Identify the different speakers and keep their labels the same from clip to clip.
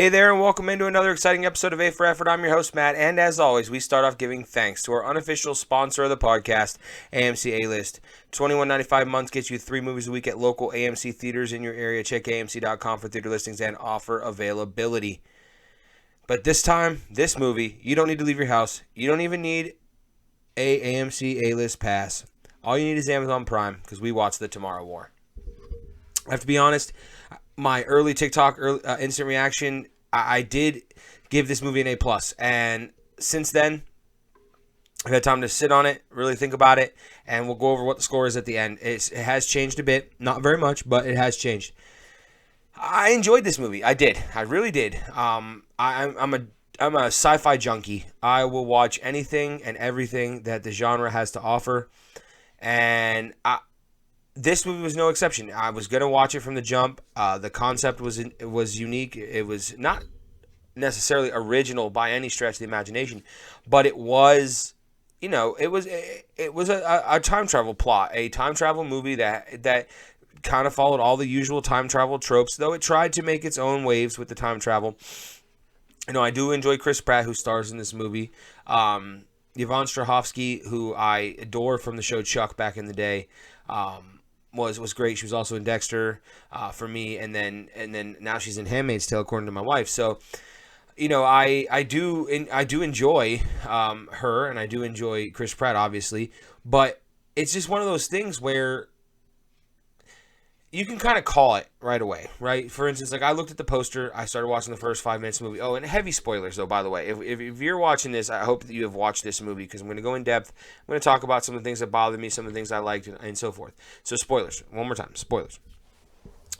Speaker 1: Hey there, and welcome into another exciting episode of A for Effort. I'm your host, Matt, and as always, we start off giving thanks to our unofficial sponsor of the podcast, AMC A-List. $21.95 a month gets you 3 movies a week at local AMC theaters in your area. Check AMC.com for theater listings and offer availability. But this time, this movie, you don't need to leave your house. You don't even need a AMC A-List pass. All you need is Amazon Prime, because we watched The Tomorrow War. I have to be honest, my early TikTok instant reaction, I did give this movie an A+. And since then, I've had time to sit on it, really think about it, and we'll go over what the score is at the end. It has changed a bit. Not very much, but it has changed. I enjoyed this movie. I did. I really did. I'm a sci-fi junkie. I will watch anything and everything that the genre has to offer. And this movie was no exception. I was going to watch it from the jump. The concept was unique. It was not necessarily original by any stretch of the imagination, but it was, it was a time travel plot, a time travel movie that kind of followed all the usual time travel tropes, though it tried to make its own waves with the time travel. I do enjoy Chris Pratt, who stars in this movie. Yvonne Strahovski, who I adore from the show Chuck back in the day, was great. She was also in Dexter for me, and then now she's in Handmaid's Tale, according to my wife. So, I do enjoy her, and I do enjoy Chris Pratt, obviously, but it's just one of those things where you can kind of call it right away, right? For instance, like I looked at the poster, I started watching the first 5 minutes of the movie. Oh, and heavy spoilers, though, by the way. If you're watching this, I hope that you have watched this movie, because I'm going to go in depth. I'm going to talk about some of the things that bothered me, some of the things I liked, and so forth. So spoilers. One more time. Spoilers.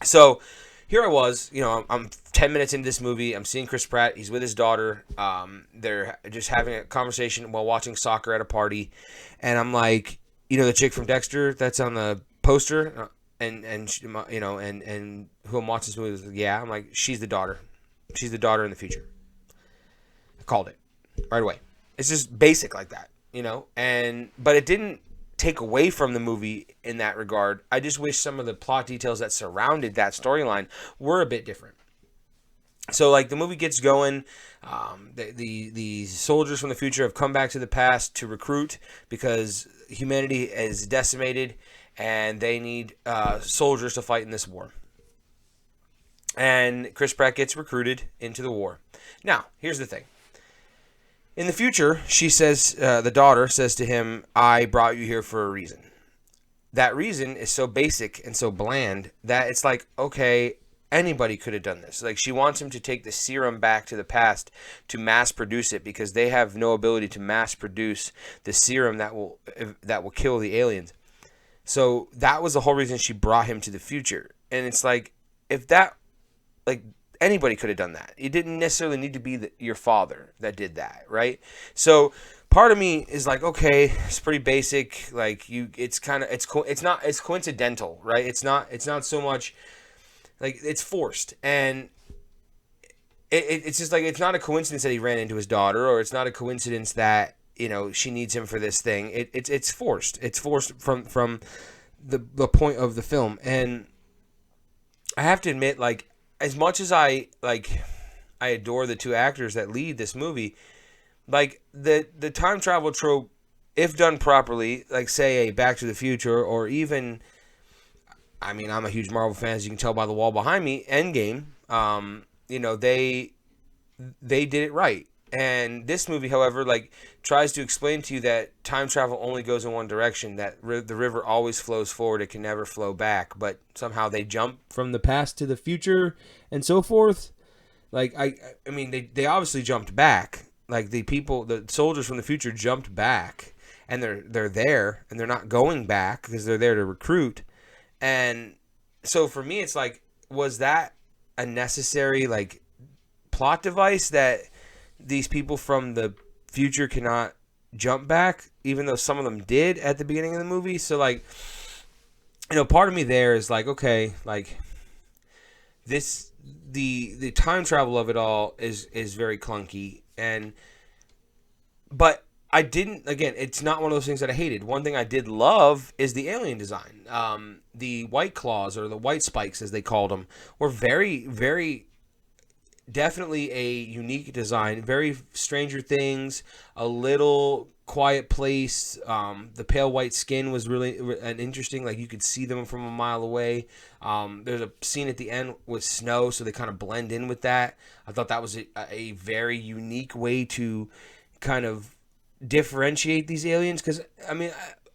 Speaker 1: So here I was, I'm 10 minutes into this movie. I'm seeing Chris Pratt. He's with his daughter. They're just having a conversation while watching soccer at a party. And I'm like, the chick from Dexter that's on the poster? And who I'm watching this movie with, yeah, I'm like, she's the daughter. She's the daughter in the future. I called it right away. It's just basic like that, but it didn't take away from the movie in that regard. I just wish some of the plot details that surrounded that storyline were a bit different. So, like, the movie gets going. The soldiers from the future have come back to the past to recruit because humanity is decimated, and they need soldiers to fight in this war. And Chris Pratt gets recruited into the war. Now, here's the thing. In the future, she says, the daughter says to him, I brought you here for a reason. That reason is so basic and so bland that it's like, okay, anybody could have done this. Like, she wants him to take the serum back to the past to mass produce it, because they have no ability to mass produce the serum that will kill the aliens. So that was the whole reason she brought him to the future. And it's like, anybody could have done that. It didn't necessarily need to be your father that did that, right? So part of me is like, okay, it's pretty basic. Like, it's coincidental, right? It's not so much like it's forced, and it's just like, it's not a coincidence that he ran into his daughter, or it's not a coincidence that she needs him for this thing. It's forced. It's forced from the point of the film. And I have to admit, like, as much as I adore the two actors that lead this movie, like, the time travel trope, if done properly, like, say, a Back to the Future, or even, I mean, I'm a huge Marvel fan, as you can tell by the wall behind me, Endgame, they did it right. And this movie, however, like, tries to explain to you that time travel only goes in one direction, that the river always flows forward, it can never flow back, but somehow they jump from the past to the future and so forth. Like, I mean, they obviously jumped back. Like, the soldiers from the future jumped back, and they're there, and they're not going back because they're there to recruit. And so for me, it's like, was that a necessary, like, plot device that these people from the future cannot jump back, even though some of them did at the beginning of the movie? So, like, part of me there is like, okay, like, this, the time travel of it all is very clunky, but I didn't, again, it's not one of those things that I hated. One thing I did love is the alien design. The White Claws, or the White Spikes as they called them, were very, very definitely a unique design. Very Stranger Things, a little Quiet Place. The pale white skin was really an interesting. Like you could see them from a mile away. There's a scene at the end with snow, so they kind of blend in with that. I thought that was a very unique way to kind of differentiate these aliens, because I mean,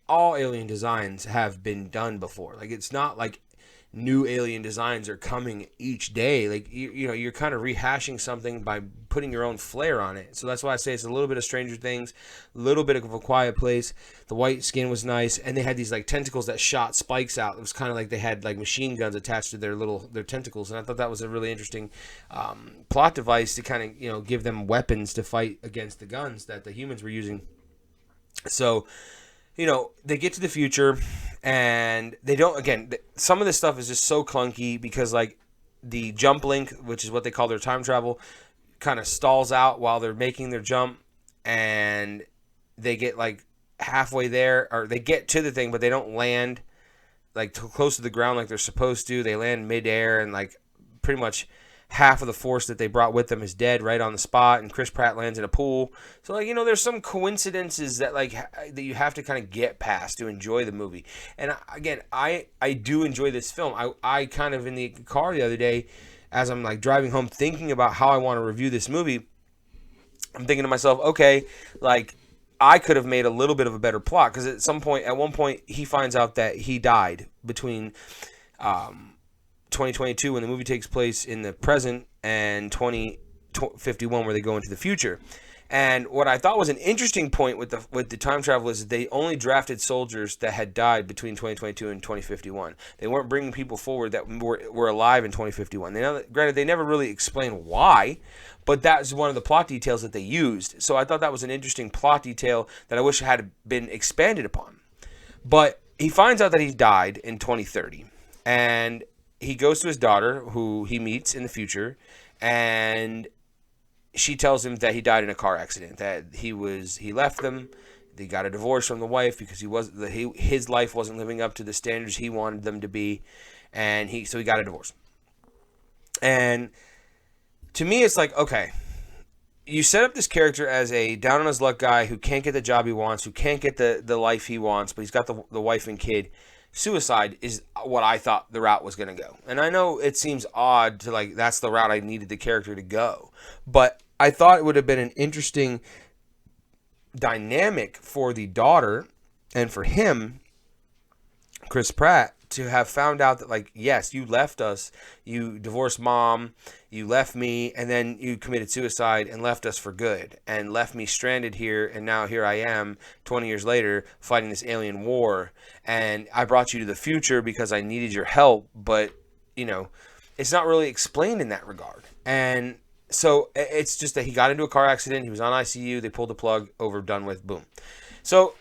Speaker 1: all alien designs have been done before. Like it's not like new alien designs are coming each day. Like you know, you're kind of rehashing something by putting your own flair on it. So that's why I say it's a little bit of Stranger Things, a little bit of A Quiet Place. The white skin was nice, and they had these like tentacles that shot spikes out. It was kind of like they had like machine guns attached to their tentacles, and I thought that was a really interesting plot device to kind of, you know, give them weapons to fight against the guns that the humans were using. So, you know, they get to the future, and they don't, again, some of this stuff is just so clunky because, like, the jump link, which is what they call their time travel, kind of stalls out while they're making their jump, and they get, like, halfway there, or they get to the thing, but they don't land, like, too close to the ground like they're supposed to. They land midair, and, like, pretty much half of the force that they brought with them is dead right on the spot, and Chris Pratt lands in a pool. So, like, you know, there's some coincidences that, like, that you have to kind of get past to enjoy the movie. And again, I do enjoy this film. I kind of, in the car the other day, as I'm like driving home thinking about how I want to review this movie, I'm thinking to myself, okay, like, I could have made a little bit of a better plot, because at one point he finds out that he died between 2022, when the movie takes place in the present, and 2051, where they go into the future. And what I thought was an interesting point with the time travel is that they only drafted soldiers that had died between 2022 and 2051. They weren't bringing people forward that were alive in 2051. Granted, they never really explain why, but that's one of the plot details that they used. So I thought that was an interesting plot detail that I wish had been expanded upon. But he finds out that he died in 2030, and he goes to his daughter, who he meets in the future, and she tells him that he died in a car accident, that he left them, they got a divorce from the wife because his life wasn't living up to the standards he wanted them to be, and so he got a divorce. And to me, it's like, okay, you set up this character as a down on his luck guy who can't get the job he wants, who can't get the life he wants, but he's got the wife and kid. Suicide is what I thought the route was going to go. And I know it seems odd to, like, that's the route I needed the character to go. But I thought it would have been an interesting dynamic for the daughter and for him, Chris Pratt, to have found out that, like, yes, you left us, you divorced mom, you left me, and then you committed suicide and left us for good, and left me stranded here, and now here I am 20 years later fighting this alien war, and I brought you to the future because I needed your help, but, you know, it's not really explained in that regard. And so it's just that he got into a car accident, he was on ICU, they pulled the plug, over, done with, boom. So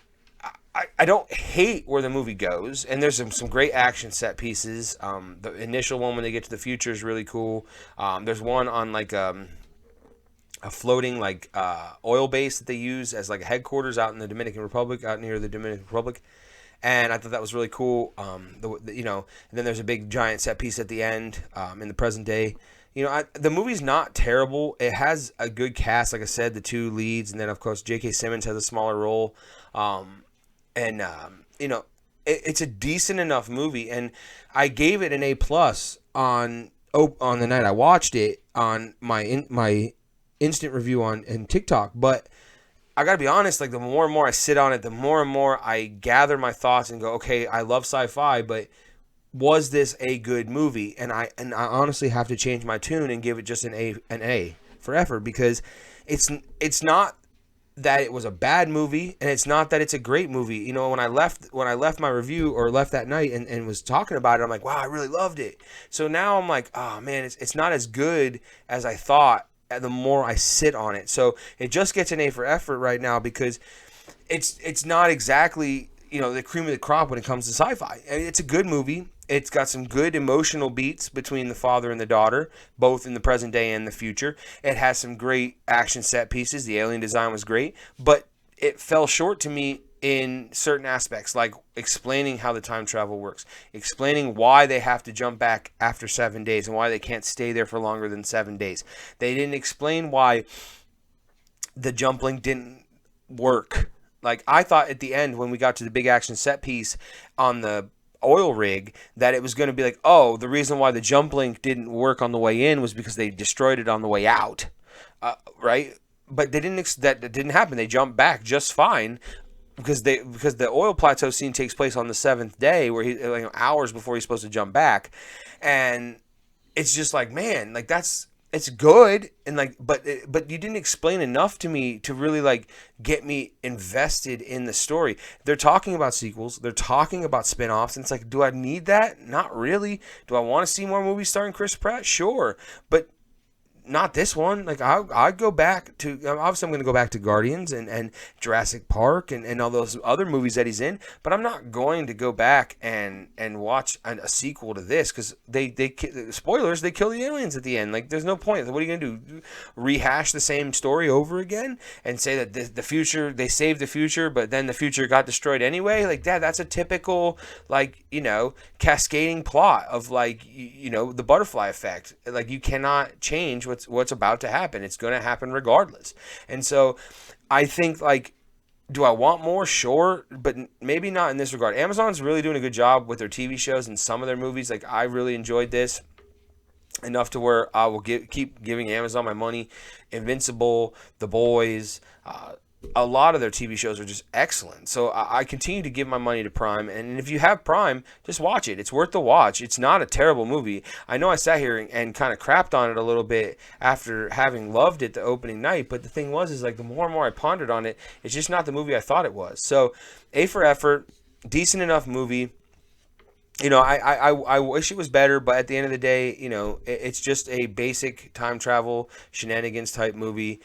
Speaker 1: I don't hate where the movie goes, and there's some great action set pieces. The initial one when they get to the future is really cool. There's one on like a floating like oil base that they use as like a headquarters out in the Dominican Republic, out near the Dominican Republic, and I thought that was really cool. You know, and then there's a big giant set piece at the end in the present day. You know, the movie's not terrible. It has a good cast, like I said, the two leads, and then of course J.K. Simmons has a smaller role. And you know, it's a decent enough movie, and I gave it an A+ on the night I watched it on my instant review on TikTok. But I gotta be honest, like, the more and more I sit on it, the more and more I gather my thoughts and go, okay, I love sci-fi, but was this a good movie? And I honestly have to change my tune and give it just an A for effort, because it's not that it was a bad movie, and it's not that it's a great movie. You know, when I left my review, or left that night and was talking about it, I'm like, wow, I really loved it. So now I'm like, oh man, it's not as good as I thought the more I sit on it. So it just gets an A for effort right now, because it's not exactly, you know, the cream of the crop when it comes to sci-fi. I mean, it's a good movie. It's got some good emotional beats between the father and the daughter, both in the present day and the future. It has some great action set pieces. The alien design was great, but it fell short to me in certain aspects, like explaining how the time travel works, explaining why they have to jump back after 7 days and why they can't stay there for longer than 7 days. They didn't explain why the jump link didn't work. Like, I thought at the end when we got to the big action set piece on the oil rig that it was going to be like, oh, the reason why the jump link didn't work on the way in was because they destroyed it on the way out, right? But they didn't. That didn't happen. They jumped back just fine because the oil plateau scene takes place on the 7th day, where he, like, hours before he's supposed to jump back, and it's just like, man, like, it's good, and like, but you didn't explain enough to me to really like get me invested in the story. They're talking about sequels, they're talking about spin-offs, and it's like, do I need that? Not really. Do I want to see more movies starring Chris Pratt? Sure, but not this one. Like, I'd go back to, obviously I'm going to go back to Guardians and Jurassic Park and all those other movies that he's in, but I'm not going to go back and watch a sequel to this, because they spoilers, they kill the aliens at the end. Like, there's no point. What are you going to do? Rehash the same story over again and say that the future, they saved the future, but then the future got destroyed anyway? Like, that's a typical, like, cascading plot of, like, the butterfly effect. Like, you cannot change what's about to happen. It's going to happen regardless. And so I think, like, do I want more? Sure, but maybe not in this regard. Amazon's really doing a good job with their TV shows and some of their movies. Like, I really enjoyed this enough to where I will keep giving Amazon my money. Invincible, The Boys, a lot of their TV shows are just excellent. So I continue to give my money to Prime. And if you have Prime, just watch it. It's worth the watch. It's not a terrible movie. I know I sat here and kind of crapped on it a little bit after having loved it the opening night. But the thing is like, the more and more I pondered on it, it's just not the movie I thought it was. So A for effort, decent enough movie. I wish it was better, but at the end of the day, it's just a basic time travel shenanigans type movie.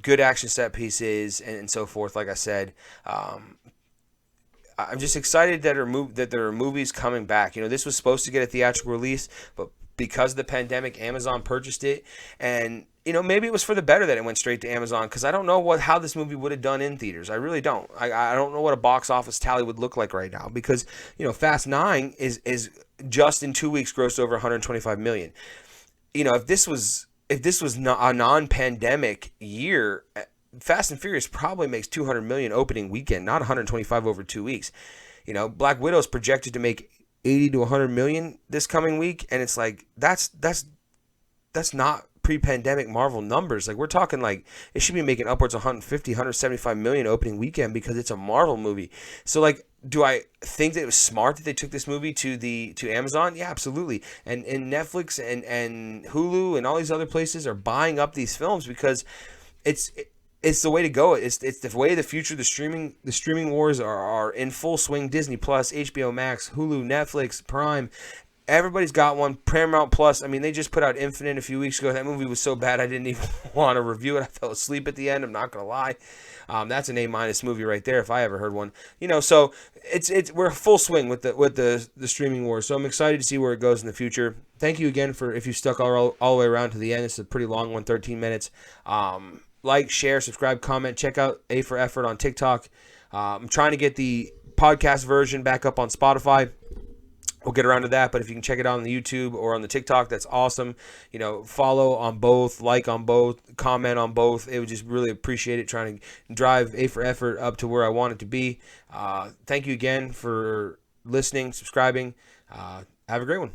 Speaker 1: Good action set pieces and so forth. Like I said, I'm just excited that there are movies coming back. This was supposed to get a theatrical release, but because of the pandemic, Amazon purchased it, and maybe it was for the better that it went straight to Amazon, because I don't know how this movie would have done in theaters. I really don't. I don't know what a box office tally would look like right now, because Fast 9 is just in 2 weeks grossed over 125 million. If this was not a non-pandemic year, Fast and Furious probably makes 200 million opening weekend, not 125 over 2 weeks. Black Widow's projected to make 80 to 100 million this coming week, and it's like, that's not pre-pandemic Marvel numbers. Like, we're talking like it should be making upwards of 150, 175 million opening weekend, because it's a Marvel movie. So, like, do I think that it was smart that they took this movie to Amazon? Yeah, absolutely. And Netflix and Hulu and all these other places are buying up these films because it's the way to go. It's the way of the future. The streaming wars are in full swing. Disney Plus, HBO Max, Hulu, Netflix, Prime. Everybody's got one. Paramount Plus. I mean, they just put out Infinite a few weeks ago. That movie was so bad I didn't even want to review it. I fell asleep at the end. I'm not gonna lie. That's an A- movie right there if I ever heard one. So we're full swing with the streaming wars. So I'm excited to see where it goes in the future. Thank you again if you stuck all the way around to the end. It's a pretty long one, 13 minutes. Like, share, subscribe, comment. Check out A for Effort on TikTok. I'm trying to get the podcast version back up on Spotify. We'll get around to that, but if you can check it out on the YouTube or on the TikTok, that's awesome. Follow on both, like on both, comment on both. It would just really appreciate it, trying to drive A for Effort up to where I want it to be. Thank you again for listening, subscribing. Have a great one.